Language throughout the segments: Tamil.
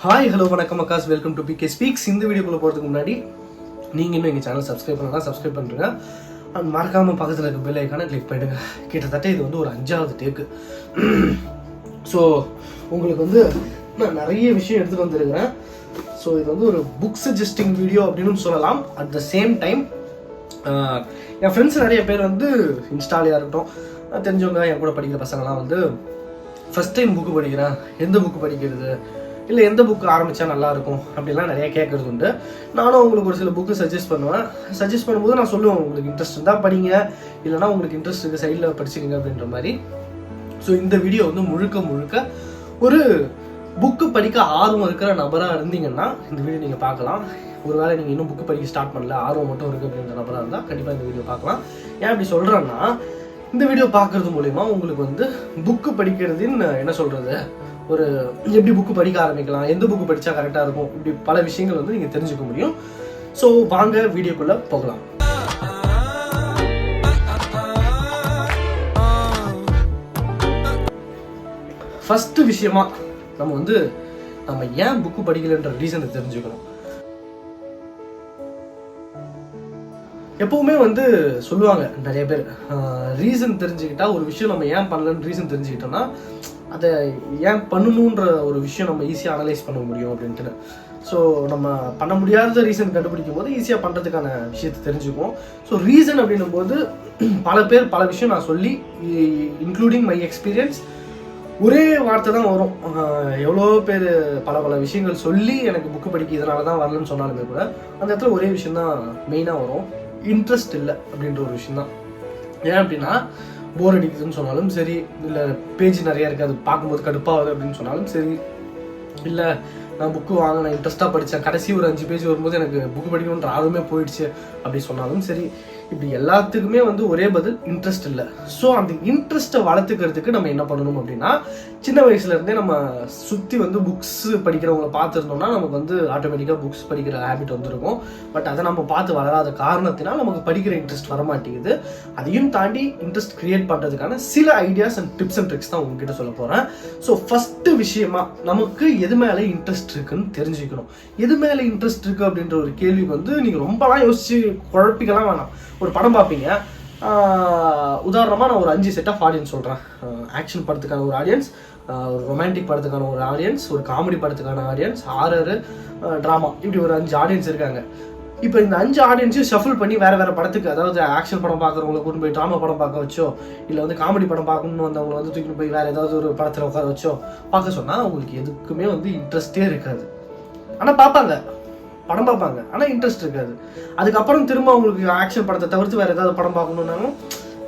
ஹாய் ஹலோ வணக்கம் அக்காஸ், வெல்கம் டு பிகே ஸ்பீக்ஸ். இந்த வீடியோக்குள்ளே போகிறதுக்கு முன்னாடி நீங்கள் இன்னும் எங்கள் சேனல் சப்ஸ்கிரைப் பண்ணலாம், சப்ஸ்கிரைப் பண்ணுறேங்க. அண்ட் மறக்காமல் பக்கத்தில் இருக்க பெல் ஐக்கானை கிளிக் பண்ணிடுங்க. கிட்டத்தட்ட இது வந்து ஒரு 5வது டேக்கு. ஸோ உங்களுக்கு வந்து நான் நிறைய விஷயம் எடுத்துகிட்டு வந்துருக்கிறேன். ஸோ இது வந்து ஒரு புக் சஜஸ்டிங் வீடியோ அப்படின்னு சொல்லலாம். At the same time N friends நிறைய பேர் வந்து இன்ஸ்டாலையாக இருக்கட்டும், தெரிஞ்சவங்க என் கூட படிக்கிற பசங்கள்லாம் வந்து ஃபஸ்ட் டைம் புக்கு படிக்கிறேன், எந்த புக்கு படிக்கிறது, இல்லை எந்த புக்கு ஆரம்பித்தா நல்லாயிருக்கும் அப்படிலாம் நிறையா கேட்குறது உண்டு. நானும் உங்களுக்கு ஒரு சில புக்கு சஜஸ்ட் பண்ணுவேன். சஜஸ்ட் பண்ணும்போது நான் சொல்லுவேன், உங்களுக்கு இன்ட்ரெஸ்ட் இருந்தால் படிங்க, இல்லைனா உங்களுக்கு இன்ட்ரெஸ்ட் இருக்குது சைடில் படிச்சுக்கோங்க அப்படின்ற மாதிரி. ஸோ இந்த வீடியோ வந்து முழுக்க ஒரு புக்கு படிக்க ஆர்வம் இருக்கிற நபராக இருந்தீங்கன்னா இந்த வீடியோ நீங்கள் பார்க்கலாம். ஒருவேளை நீங்கள் இன்னும் புக்கு படிக்க ஸ்டார்ட் பண்ணல, ஆர்வம் மட்டும் இருக்குது அப்படின்ற நபராக இருந்தால் கண்டிப்பாக இந்த வீடியோ பார்க்கலாம். ஏன் அப்படி சொல்கிறேன்னா, இந்த வீடியோ பார்க்குறது மூலிமா உங்களுக்கு வந்து புக்கு படிக்கிறதுன்னு என்ன சொல்கிறது, ஒரு எப்படி புக்கு படிக்க ஆரம்பிக்கலாம், எந்த புக்கு படித்தா கரெக்டாக இருக்கும், இப்படி பல விஷயங்கள் வந்து நீங்கள் தெரிஞ்சுக்க முடியும். ஸோ வாங்க வீடியோக்குள்ளே போகலாம். ஃபஸ்ட்டு விஷயமா நம்ம ஏன் புக்கு படிக்கலைன்ற ரீசனை தெரிஞ்சுக்கணும். எப்பவுமே வந்து சொல்லுவாங்க நிறைய பேர், ரீசன் தெரிஞ்சுக்கிட்டா ஒரு விஷயம் நம்ம ஏன் பண்ணலன்னு ரீசன் தெரிஞ்சுக்கிட்டோம்னா அதை ஏன் பண்ணணுன்ற ஒரு விஷயம் நம்ம ஈஸியாக அனலைஸ் பண்ண முடியும் அப்படின்ட்டு. ஸோ நம்ம பண்ண முடியாத ரீசன் கண்டுபிடிக்கும் போது ஈஸியாக பண்ணுறதுக்கான விஷயத்தை தெரிஞ்சுக்குவோம். ஸோ ரீசன் அப்படின்னும் போது பல பேர் பல விஷயம் நான் சொல்லி, இன்க்ளூடிங் மை எக்ஸ்பீரியன்ஸ், ஒரே வார்த்தை தான் வரும். எவ்வளோ பேர் பல விஷயங்கள் சொல்லி எனக்கு புக்கு படிக்க இதனால தான் வரலன்னு சொன்னாலுமே கூட அந்த இடத்துல ஒரே விஷயந்தான் மெயினாக வரும், இன்ட்ரெஸ்ட் இல்லை அப்படின்ற ஒரு விஷயந்தான். ஏன் அப்படின்னா, போர் அடிக்குதுன்னு சொன்னாலும் சரி, இல்லை பேஜ் நிறையா இருக்குது அது பார்க்கும்போது கடுப்பாகுது அப்படின்னு சொன்னாலும் சரி, இல்லை நான் புக்கு வாங்க நான் இன்ட்ரெஸ்ட்டாக படித்தேன், கடைசி ஒரு 5 பேஜ் வரும்போது எனக்கு புக்கு படிக்கணுன்ற ஆர்வமே போயிடுச்சு அப்படி சொன்னாலும் சரி, இப்படி எல்லாத்துக்குமே வந்து ஒரே பதில், இன்ட்ரெஸ்ட் இல்லை. ஸோ அந்த இன்ட்ரெஸ்ட்டை வளர்த்துக்கிறதுக்கு நம்ம என்ன பண்ணணும் அப்படின்னா, சின்ன வயசுலேருந்தே நம்ம சுற்றி வந்து புக்ஸ் படிக்கிறவங்களை பார்த்துருந்தோம்னா நமக்கு வந்து ஆட்டோமேட்டிக்காக புக்ஸ் படிக்கிற ஹேபிட் வந்துருக்கும். பட் அதை நம்ம பார்த்து வளராத காரணத்தினால் நமக்கு படிக்கிற இன்ட்ரெஸ்ட் வரமாட்டேங்குது. அதையும் தாண்டி இன்ட்ரெஸ்ட் கிரியேட் பண்ணுறதுக்கான சில ideas and tips and tricks தான் உங்ககிட்ட சொல்ல போகிறேன். ஸோ ஃபஸ்ட்டு விஷயமா நமக்கு எது மேலே இன்ட்ரெஸ்ட் இருக்குன்னு தெரிஞ்சுக்கணும். எது மேலே இன்ட்ரெஸ்ட் இருக்குது அப்படின்ற ஒரு கேள்விக்கு வந்து நீங்கள் ரொம்பலாம் யோசிச்சு குழப்பிக்கலாம் வேணாம். ஒரு படம் பார்ப்பீங்க, உதாரணமாக நான் ஒரு 5 செட் ஆஃப் ஆடியன்ஸ் சொல்கிறேன். ஆக்ஷன் படத்துக்கான ஒரு ஆடியன்ஸ், ஒரு ரொமான்டிக் படத்துக்கான ஒரு ஆடியன்ஸ், ஒரு காமெடி படத்துக்கான ஆடியன்ஸ், ஹாரர், ட்ராமா, இப்படி ஒரு 5 ஆடியன்ஸ் இருக்காங்க. இப்போ இந்த 5 ஆடியன்ஸையும் ஷஃபிள் பண்ணி வேறு படத்துக்கு, அதாவது ஆக்ஷன் படம் பார்க்குறவங்களை கூட்டு போய் ட்ராமா படம் பார்க்க வச்சோ, இல்லை வந்து காமெடி படம் பார்க்கணுன்னு வந்தவங்களை வந்து தூக்கிட்டு போய் வேறு ஏதாவது ஒரு படத்தில் உட்கார வச்சோ பார்க்க சொன்னால் அவங்களுக்கு எதுக்குமே வந்து இன்ட்ரெஸ்டே இருக்காது. ஆனால் படம் பார்ப்பாங்க, ஆனால் இன்ட்ரெஸ்ட் இருக்காது. அதுக்கப்புறம் திரும்ப அவங்களுக்கு ஆக்ஷன் படத்தை தவிர்த்து வேறு ஏதாவது படம் பார்க்கணுன்னாலும்,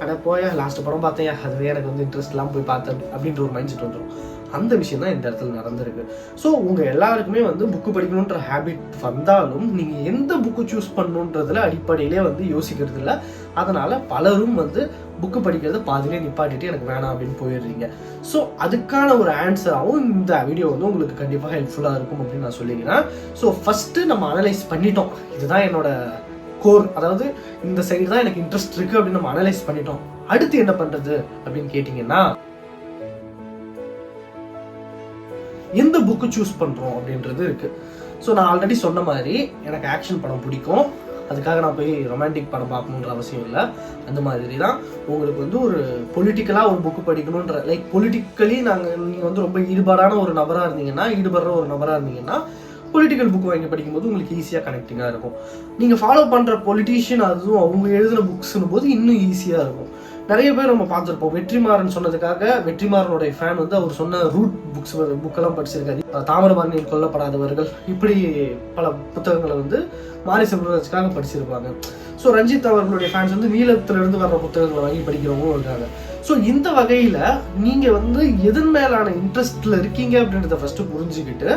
ஆனால் போயா லாஸ்ட்டு படம் பார்த்தேன், அதுவே எனக்கு வந்து இன்ட்ரெஸ்ட் இல்லாமல் போய் பார்த்தேன் அப்படின்ற ஒரு மைண்ட் செட் வந்துடும். அந்த விஷயம் தான் இந்த இடத்துல நடந்திருக்கு. ஸோ உங்கள் எல்லாருக்குமே வந்து புக்கு படிக்கணுன்ற ஹேபிட் வந்தாலும் நீங்கள் எந்த புக்கு சூஸ் பண்ணணுன்றதுல அடிப்படையிலே வந்து யோசிக்கிறது இல்லை. அதனால் பலரும் வந்து புக்கு படிக்கிறத பாதிலே நிப்பாட்டிட்டு எனக்கு வேணாம் அப்படின்னு போயிடுறீங்க. ஸோ அதுக்கான ஒரு ஆன்சராகவும் இந்த வீடியோ வந்து உங்களுக்கு கண்டிப்பாக ஹெல்ப்ஃபுல்லாக இருக்கும் அப்படின்னு நான் சொல்லிக்கிறேன். ஸோ ஃபஸ்ட்டு நம்ம அனலைஸ் பண்ணிட்டோம், இதுதான் என்னோட கோர், அதாவது இந்த சைடு தான் எனக்கு இன்ட்ரெஸ்ட் இருக்குது அப்படின்னு நம்ம அனலைஸ் பண்ணிட்டோம். அடுத்து என்ன பண்ணுறது அப்படின்னு கேட்டிங்கன்னா, எந்த புக்கு சூஸ் பண்ணுறோம் அப்படின்றது இருக்குது. ஸோ நான் ஆல்ரெடி சொன்ன மாதிரி எனக்கு ஆக்ஷன் படம் பிடிக்கும், அதுக்காக நான் போய் ரொமான்டிக் படம் பார்க்கணுன்ற அவசியம் இல்லை. அந்த மாதிரி தான் உங்களுக்கு வந்து ஒரு பொலிட்டிக்கலாக ஒரு புக்கு படிக்கணுன்ற, லைக் பொலிட்டிக்கலி நீங்கள் வந்து ரொம்ப ஈடுபடுற ஒரு நபராக இருந்தீங்கன்னா பொலிட்டிக்கல் புக் வாங்கி படிக்கும்போது உங்களுக்கு ஈஸியாக கனெக்டிங்காக இருக்கும். நீங்கள் ஃபாலோ பண்ணுற பொலிட்டீஷியன் அதுவும் அவங்க எழுதின புக்ஸ்னும் போது இன்னும் ஈஸியாக இருக்கும். நிறைய பேர் நம்ம பார்த்துருப்போம், வெற்றிமாறன் சொன்னதுக்காக வெற்றிமாறனுடைய ஃபேன் வந்து அவர் சொன்ன ரூட் புக்கெல்லாம் படிச்சிருக்காரு. தாமிரபரணியில் கொல்லப்படாதவர்கள், இப்படி பல புத்தகங்களை வந்து மாரி செல்வராஜுக்காக படிச்சிருப்பாங்க. ஸோ ரஞ்சித் அவர்களுடைய ஃபேன்ஸ் வந்து நீளத்திலிருந்து வர்ற புத்தகங்களை வாங்கி படிக்கிறவங்களும் இருக்காங்க. ஸோ இந்த வகையில் நீங்கள் வந்து எதன் மேலான இன்ட்ரெஸ்ட்டில் இருக்கீங்க அப்படின்றத ஃபஸ்ட்டு புரிஞ்சுக்கிட்டு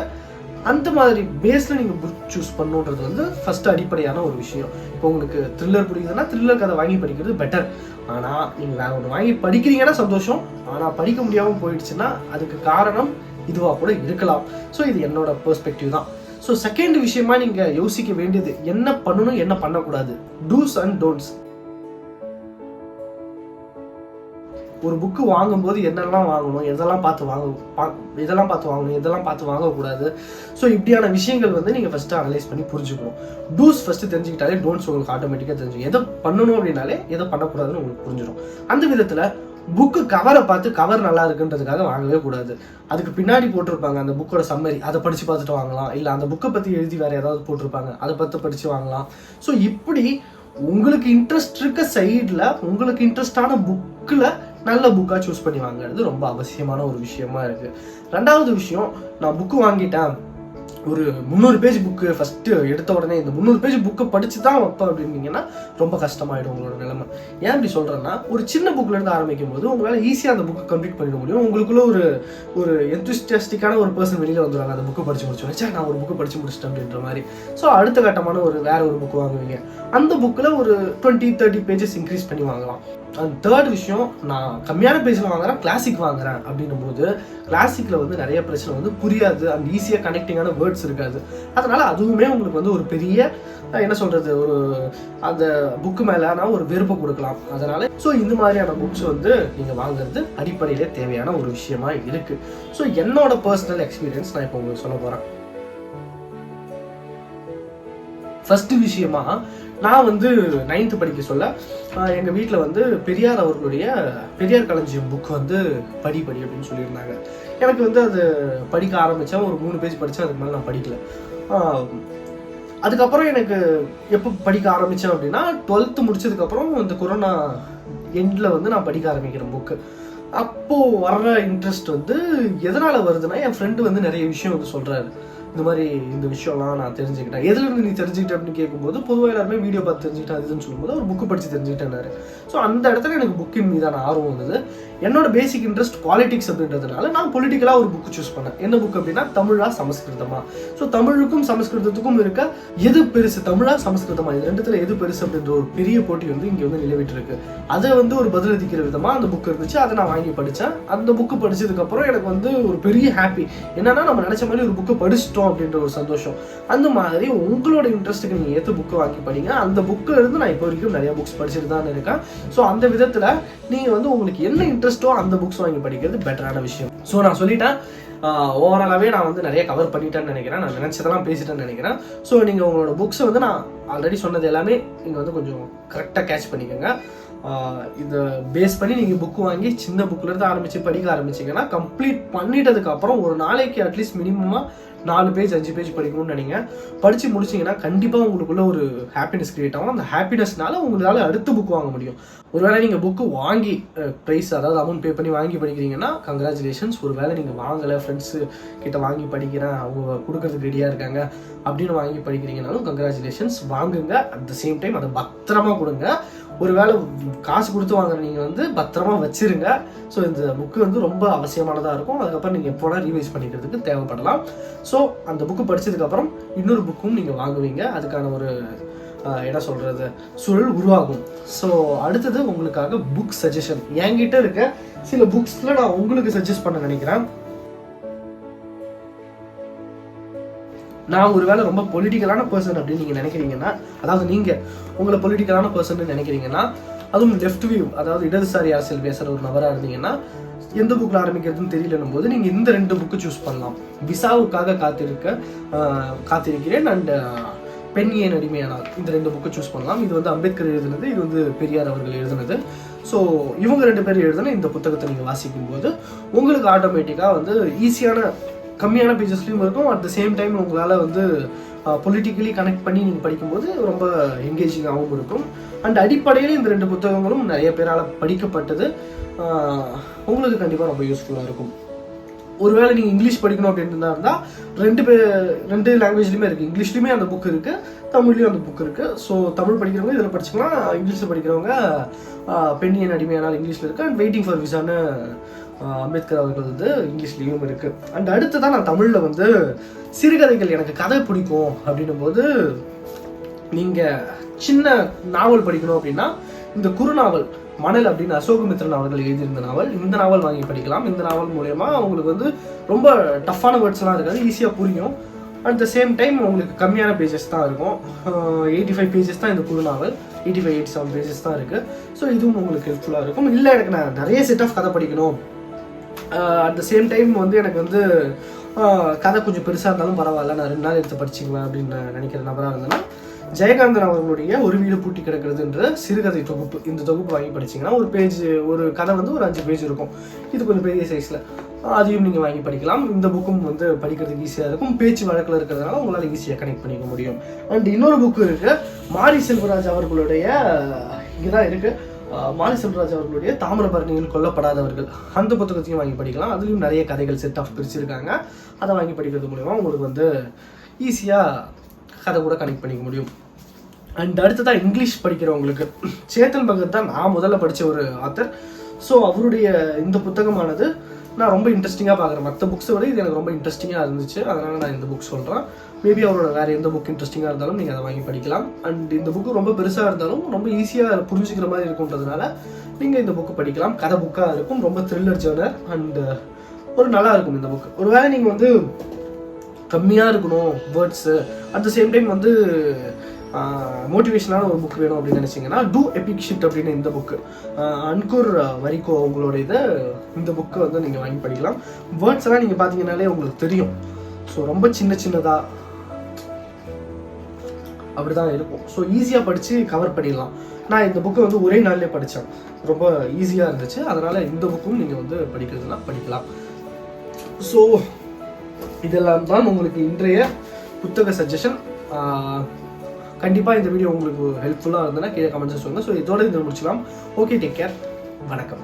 அந்த மாதிரி பேஸில் நீங்கள் புக் சூஸ் பண்ணுன்றது வந்து ஃபஸ்ட்டு அடிப்படையான ஒரு விஷயம். இப்போ உங்களுக்கு த்ரில்லர் பிடிக்குதுன்னா த்ரில்லர் கதை வாங்கி படிக்கிறது பெட்டர். ஆனால் நீங்கள் வேறு ஒன்று வாங்கி படிக்கிறீங்கன்னா சந்தோஷம், ஆனால் படிக்க முடியாமல் போயிடுச்சுன்னா அதுக்கு காரணம் இதுவாக கூட இருக்கலாம். ஸோ இது என்னோட பெர்ஸ்பெக்டிவ் தான். ஸோ செகண்ட் விஷயமா நீங்கள் யோசிக்க வேண்டியது, என்ன பண்ணணும் என்ன பண்ணக்கூடாது, டூஸ் அண்ட் டோன்ட்ஸ். ஒரு புக்கு வாங்கும்போது என்னெல்லாம் வாங்கணும், இதெல்லாம் பார்த்து வாங்கணும், இதெல்லாம் பார்த்து வாங்கக்கூடாது. ஸோ இப்படியான விஷயங்கள் வந்து நீங்கள் ஃபஸ்ட்டு அனலைஸ் பண்ணி புரிஞ்சுக்கணும். டூஸ் ஃபஸ்ட்டு தெரிஞ்சுக்கிட்டாலே டோன்ட்ஸ் உங்களுக்கு ஆட்டோமேட்டிக்காக தெரிஞ்சுக்கும். எதை பண்ணணும் அப்படின்னாலே எதை பண்ணக்கூடாதுன்னு உங்களுக்கு புரிஞ்சிடும். அந்த விதத்தில் புக்கு கவரை பார்த்து கவர் நல்லா இருக்குன்றதுக்காக வாங்கவே கூடாது. அதுக்கு பின்னாடி போட்டிருப்பாங்க அந்த புக்கோட சம்மரி, அதை படித்து பார்த்துட்டு வாங்கலாம். இல்லை அந்த புக்கை பற்றி எழுதி வேறு ஏதாவது போட்டிருப்பாங்க, அதை பார்த்து படித்து வாங்கலாம். ஸோ இப்படி உங்களுக்கு இன்ட்ரெஸ்ட் இருக்க சைடில் உங்களுக்கு இன்ட்ரெஸ்டான புக்கில் நல்ல புக்காக சூஸ் பண்ணி வாங்குறது ரொம்ப அவசியமான ஒரு விஷயமா இருக்குது. ரெண்டாவது விஷயம், நான் புக்கு வாங்கிட்டேன், ஒரு 300 பேஜ் புக்கு ஃபஸ்ட்டு எடுத்த உடனே இந்த 300 பேஜ் புக்கை படித்து தான் வைப்பேன் அப்படின்னீங்கன்னா ரொம்ப கஷ்டமாயிடும் உங்களோட நிலைமை. ஏன் அப்படி சொல்கிறேன்னா, ஒரு சின்ன புக்கிலேருந்து ஆரம்பிக்கும் போது உங்களால் ஈஸியாக அந்த புக்கை கம்ப்ளீட் பண்ணிட முடியும். உங்களுக்குள்ள ஒரு எந்தூசியாஸ்டிக்கான ஒரு பர்சன் வெளியில் வந்துடுவாங்க. அந்த புக்கை படித்து முடிச்சோன்னே நான் ஒரு புக்கு படித்து முடிச்சிட்டேன் அப்படின்ற மாதிரி. ஸோ அடுத்த கட்டமான வேற ஒரு புக்கு வாங்குவீங்க. அந்த புக்கில் ஒரு 20-30 பேஜஸ் இன்க்ரீஸ் பண்ணி வாங்கலாம். அண்ட் தேர்ட் விஷயம், நான் கம்மியான பேஜில் வாங்குறேன், கிளாசிக் வாங்குறேன் அப்படின்னும் போது கிளாசிக்கில் வந்து நிறைய பிரச்சனை வந்து புரியாது, அண்ட் ஈஸியாக கனெக்டிங்கான வேர்ட்ஸ் இருக்காது. அதனால் அதுவுமே உங்களுக்கு வந்து ஒரு பெரிய என்ன சொல்கிறது, அந்த புக்கு மேலான ஒரு வெறுப்பை கொடுக்கலாம். அதனால் ஸோ இந்த மாதிரியான புக்ஸ் வந்து நீங்கள் வாங்குறது அடிப்படையிலே தேவையான ஒரு விஷயமா இருக்குது. ஸோ என்னோட பர்சனல் எக்ஸ்பீரியன்ஸ் நான் இப்போ உங்களுக்கு சொல்ல போகிறேன். ஃபர்ஸ்ட் விஷயமா, நான் வந்து 9th படிக்க சொல்ல எங்கள் வீட்டில் வந்து பெரியார் அவர்களுடைய பெரியார் களஞ்சியம் புக் வந்து படி அப்படின்னு சொல்லியிருந்தாங்க. எனக்கு வந்து அது படிக்க ஆரம்பித்தேன், ஒரு 3 பேஜ் படித்தேன், அதுக்கு மேலே நான் படிக்கல. அதுக்கப்புறம் எனக்கு எப்போ படிக்க ஆரம்பித்தேன் அப்படின்னா 12th முடிச்சதுக்கப்புறம் இந்த கொரோனா எண்டில் வந்து நான் படிக்க ஆரம்பிக்கிறேன் புக்கு. அப்போது வர்ற இன்ட்ரெஸ்ட் வந்து எதனால் வருதுன்னா, என் ஃப்ரெண்டு வந்து நிறைய விஷயம் வந்து சொல்கிறாரு. இந்த மாதிரி இந்த விஷயம்லாம் நான் தெரிஞ்சுக்கிட்டேன். எதுலேருந்து நீ தெரிஞ்சுக்கிட்ட அப்படின்னு கேட்கும்போது, பொதுவாக எல்லாருமே வீடியோ பார்த்து தெரிஞ்சுக்கிட்டேன் அதுன்னு சொல்லும்போது ஒரு புக்கு படித்து தெரிஞ்சுக்கிட்டேன்னாரு. ஸோ அந்த இடத்துல எனக்கு புக்கின் மீதான ஆர்வம் வந்தது. என்னோட பேசிக் இன்ட்ரெஸ்ட் பாலிடிக்ஸ் அப்படின்றதுனால நான் பொலிட்டிக்கலாக ஒரு புக்கு சூஸ் பண்ணேன். என்ன புக் அப்படின்னா, தமிழா சமஸ்கிருதமா. ஸோ தமிழுக்கும் சமஸ்கிருதத்துக்கும் இருக்க எது பெருசு, தமிழா சமஸ்கிருதமா, இது ரெண்டுத்துல எது பெருசு அப்படின்ற ஒரு பெரிய போட்டி வந்து இங்கே வந்து நிலவிட்டு இருக்கு. அதை வந்து ஒரு பதிலளிக்கிற விதமாக அந்த புக் இருந்துச்சு. அதை நான் வாங்கி படித்தேன். அந்த புக்கு படிச்சதுக்கப்புறம் எனக்கு வந்து ஒரு பெரிய ஹாப்பி. என்னன்னா, நம்ம நினச்ச மாதிரி ஒரு புக்கை படிச்சுட்டோம் அப்படின்ற ஒரு சந்தோஷம். அந்த மாதிரி உங்களோட இன்ட்ரெஸ்ட்டுக்கு நீங்கள் ஏற்ற புக்கு வாங்கி படிங்க. அந்த புக்கில் இருந்து நான் இப்போ வரைக்கும் நிறைய புக்ஸ் படிச்சுட்டு தான் இருக்கேன். ஸோ அந்த விதத்தில் நீங்கள் வந்து உங்களுக்கு என்ன இன்ட்ரெஸ்ட்டோ அந்த புக்ஸ் வாங்கி படிக்கிறது பெட்டரான விஷயம். ஸோ நான் சொல்லிட்டேன், ஓவராலாகவே நான் வந்து நிறைய கவர் பண்ணிட்டேன்னு நினைக்கிறேன். நான் நினச்சதெல்லாம் பேசிட்டேன்னு நினைக்கிறேன். ஸோ நீங்கள் உங்களோட புக்ஸை வந்து நான் ஆல்ரெடி சொன்னது எல்லாமே நீங்கள் வந்து கொஞ்சம் கரெக்டாக கேட்ச் பண்ணிக்கோங்க. இதை பேஸ் பண்ணி நீங்கள் புக்கு வாங்கி சின்ன புக்கிலேருந்து ஆரம்பித்து படிக்க ஆரம்பிச்சிங்கன்னா, கம்ப்ளீட் பண்ணிட்டதுக்கப்புறம் ஒரு நாளைக்கு அட்லீஸ்ட் மினிமமாக 4 பேஜ் 5 பேஜ் படிக்கணும்னு நினைங்க. படித்து முடிச்சிங்கன்னா கண்டிப்பாக உங்களுக்குள்ள ஒரு ஹாப்பினஸ் கிரியேட் ஆகும். அந்த ஹாப்பினஸ்னால உங்களால் அடுத்த புக் வாங்க முடியும். ஒருவேளை நீங்கள் புக்கு வாங்கி ப்ரைஸ், அதாவது அமௌண்ட் பே பண்ணி வாங்கி படிக்கிறீங்கன்னா கங்க்ராச்சுலேஷன்ஸ். ஒருவேளை நீங்கள் வாங்கலை, ஃப்ரெண்ட்ஸு கிட்ட வாங்கி படிக்கிறேன், அவங்க கொடுக்கறதுக்கு ரெடியாக இருக்காங்க அப்படின்னு வாங்கி படிக்கிறீங்கனாலும் கங்க்ராச்சுலேஷன்ஸ், வாங்குங்க. அட் த சேம் டைம் அதை பத்திரமா கொடுங்க. ஒருவேளை காசு கொடுத்து வாங்குற நீங்கள் வந்து பத்திரமா வச்சிருங்க. ஸோ இந்த புக்கு வந்து ரொம்ப அவசியமானதாக இருக்கும். அதுக்கப்புறம் நீங்கள் எப்போனா ரீவைஸ் பண்ணிக்கிறதுக்கு தேவைப்படலாம். ஸோ அந்த புக்கு படித்ததுக்கப்புறம் இன்னொரு புக்கும் நீங்கள் வாங்குவீங்க. அதுக்கான ஒரு என்ன சொல்கிறது சூழல் உருவாகும். ஸோ அடுத்தது உங்களுக்காக புக் சஜஷன். என்கிட்ட இருக்க சில புக்ஸில் நான் உங்களுக்கு சஜஸ்ட் பண்ண நினைக்கிறேன். நான் ஒருவேளை ரொம்ப பொலிட்டிக்கலான பர்சன் அப்படின்னு நீங்கள் நினைக்கிறீங்கன்னா, அதாவது நீங்கள் உங்களை பொலிட்டிக்கலான பர்சன் நினைக்கிறீங்கன்னா, அதுவும் லெஃப்ட் வியூ, அதாவது இடதுசாரி அரசியல் பேசுகிற ஒரு நபராக இருந்தீங்கன்னா, எந்த புக்கில் ஆரம்பிக்கிறதுன்னு தெரியலன்னும் போது நீங்கள் இந்த 2 புக்கு சூஸ் பண்ணலாம். விசாவுக்காக காத்திருக்கிறேன் அண்ட் பெண் ஏன் அடிமையானால், இந்த 2 புக்கு சூஸ் பண்ணலாம். இது வந்து அம்பேத்கர் எழுதுனது, இது வந்து பெரியார் அவர்கள் எழுதுனது. ஸோ இவங்க 2 பேர் எழுதுன இந்த புத்தகத்தை நீங்கள் வாசிக்கும் போது உங்களுக்கு ஆட்டோமேட்டிக்காக வந்து ஈஸியான கம்மியான பேஜஸ்லையும் இருக்கும். அட் த சேம் டைம் உங்களால் வந்து பொலிட்டிக்கலி கனெக்ட் பண்ணி நீங்கள் படிக்கும்போது ரொம்ப என்கேஜிங்காகவும் இருக்கும். அண்ட் அடிப்படையில் இந்த 2 புத்தகங்களும் நிறைய பேரால் படிக்கப்பட்டது. உங்களுக்கு கண்டிப்பாக ரொம்ப யூஸ்ஃபுல்லாக இருக்கும். ஒருவேளை நீங்கள் இங்கிலீஷ் படிக்கணும் அப்படின்னு இருந்தால் 2 லாங்குவேஜ்லையுமே இருக்குது. இங்கிலீஷ்லையுமே அந்த புக் இருக்குது, தமிழ்லையும் அந்த புக் இருக்குது. ஸோ தமிழ் படிக்கிறவங்க இதில் படிச்சுக்கலாம். இங்கிலீஷில் படிக்கிறவங்க பெண் ஏன் அடிமையானால் இங்கிலீஷில் இருக்குது. அண்ட் வெயிட்டிங் ஃபார் விசான்னு அம்பேத்கர் அவர்கள் வந்து இங்கிலீஷ்லேயும் இருக்குது. அண்ட் அடுத்ததான் நான் தமிழில் வந்து சிறுகதைகள், எனக்கு கதை பிடிக்கும் அப்படின்னும் போது நீங்கள் சின்ன நாவல் படிக்கணும் அப்படின்னா இந்த குறுநாவல் மணல் அப்படின்னு அசோகமித்ரன் அவர்கள் எழுதியிருந்த நாவல், இந்த நாவல் வாங்கி படிக்கலாம். இந்த நாவல் மூலயமா உங்களுக்கு வந்து ரொம்ப டஃப்பான வேர்ட்ஸ்லாம் இருக்காது, ஈஸியாக புரியும். அட் த சேம் டைம் உங்களுக்கு கம்மியான பேஜஸ் தான் இருக்கும். 85 பேஜஸ் தான் இந்த குழு நாவல், 87 பேஜஸ் தான் இருக்குது. ஸோ இதுவும் உங்களுக்கு ஹெல்ப்ஃபுல்லாக இருக்கும். இல்லை எனக்கு நான் நிறைய செட் ஆஃப் கதை படிக்கணும், அட் த சேம் டைம் வந்து எனக்கு வந்து கதை கொஞ்சம் பெருசாக இருந்தாலும் பரவாயில்ல, நான் 2 நாள் எடுத்து படிச்சிக்குவேன் அப்படின்னு நினைக்கிற நபராக இருந்தேன்னா, ஜெயகாந்தன் அவர்களுடைய ஒரு வீடு பூட்டி கிடக்கிறதுன்ற சிறுகதை தொகுப்பு, இந்த தொகுப்பு வாங்கி படிச்சிங்கன்னா ஒரு கதை வந்து ஒரு 5 பேஜ் இருக்கும். இது கொஞ்சம் பெரிய சைஸில், அதையும் நீங்கள் வாங்கி படிக்கலாம். இந்த புக்கும் வந்து படிக்கிறதுக்கு ஈஸியாக இருக்கும், பேச்சு வழக்கில் இருக்கிறதுனால உங்களால் ஈஸியாக கனெக்ட் பண்ணிக்க முடியும். அண்ட் இன்னொரு புக்கு இருக்குது, மாரி செல்வராஜ் அவர்களுடைய, இங்கேதான் இருக்குது, மாரி செல்வராஜ் அவர்களுடைய தாமிரபரணியில் கொல்லப்படாதவர்கள், அந்த புத்தகத்தையும் வாங்கி படிக்கலாம். அதுலேயும் நிறைய கதைகள் செட் ஆஃப் பிரிச்சிருக்காங்க. அதை வாங்கி படிக்கிறது மூலமா உங்களுக்கு வந்து ஈஸியாக கதை கூட கனெக்ட் பண்ணிக்க முடியும். அண்ட் அடுத்ததான் இங்கிலீஷ் படிக்கிறவங்களுக்கு சேத்தன் பகத் தான் நான் முதல்ல படித்த ஒரு ஆத்தர். ஸோ அவருடைய இந்த புத்தகமானது நான் ரொம்ப இன்ட்ரெஸ்டிங்காக பார்க்குறேன். மற்ற புக்ஸை விட இது எனக்கு ரொம்ப இன்ட்ரெஸ்டிங்காக இருந்துச்சு, அதனால் நான் இந்த புக் சொல்கிறேன். மேபி அவரோட வேறு எந்த புக் இன்ட்ரெஸ்டிங்காக இருந்தாலும் நீங்கள் அதை வாங்கி படிக்கலாம். அண்ட் இந்த புக்கு ரொம்ப பெருசாக இருந்தாலும் ரொம்ப ஈஸியாக புரிஞ்சுக்கிற மாதிரி இருக்குன்றதுனால நீங்கள் இந்த புக்கு படிக்கலாம். கதை புக்காக இருக்கும், ரொம்ப த்ரில்லர் ஜேர்னர், அண்ட் ஒரு நல்லா இருக்கும் இந்த புக்கு. ஒரு வேளை நீங்கள் வந்து கம்மியாக இருக்கணும் words, at the same time வந்து மோட்டிவேஷனான ஒரு புக் வேணும் அப்படின்னு நினச்சிங்கன்னா டூ எபிக் ஷிட் அப்படின்னு இந்த புக்கு, அன்குர் வரிக்கோ அவங்களோட இந்த புக்கை வந்து நீங்கள் வாங்கி படிக்கலாம். வேர்ட்ஸ் எல்லாம் நீங்கள் பார்த்தீங்கன்னாலே உங்களுக்கு தெரியும். ஸோ ரொம்ப சின்னதாக அப்படி தான் இருக்கும். ஸோ ஈஸியாக படித்து கவர் பண்ணிடலாம். நான் இந்த புக்கை வந்து ஒரே நாள்லேயே படித்தேன், ரொம்ப ஈஸியாக இருந்துச்சு. அதனால் இந்த புக்கும் நீங்கள் வந்து படிக்கிறதுனா படிக்கலாம். ஸோ இதெல்லாம் தான் உங்களுக்கு இன்றைய புத்தக சஜஷன். கண்டிப்பாக இந்த வீடியோ உங்களுக்கு ஹெல்ப்ஃபுல்லாக இருந்ததுன்னா கீழே கமெண்ட்ஸ் சொல்லுங்கள். ஸோ இதோட இதை முடிச்சுக்கலாம். ஓகே, டேக் கேர், வணக்கம்.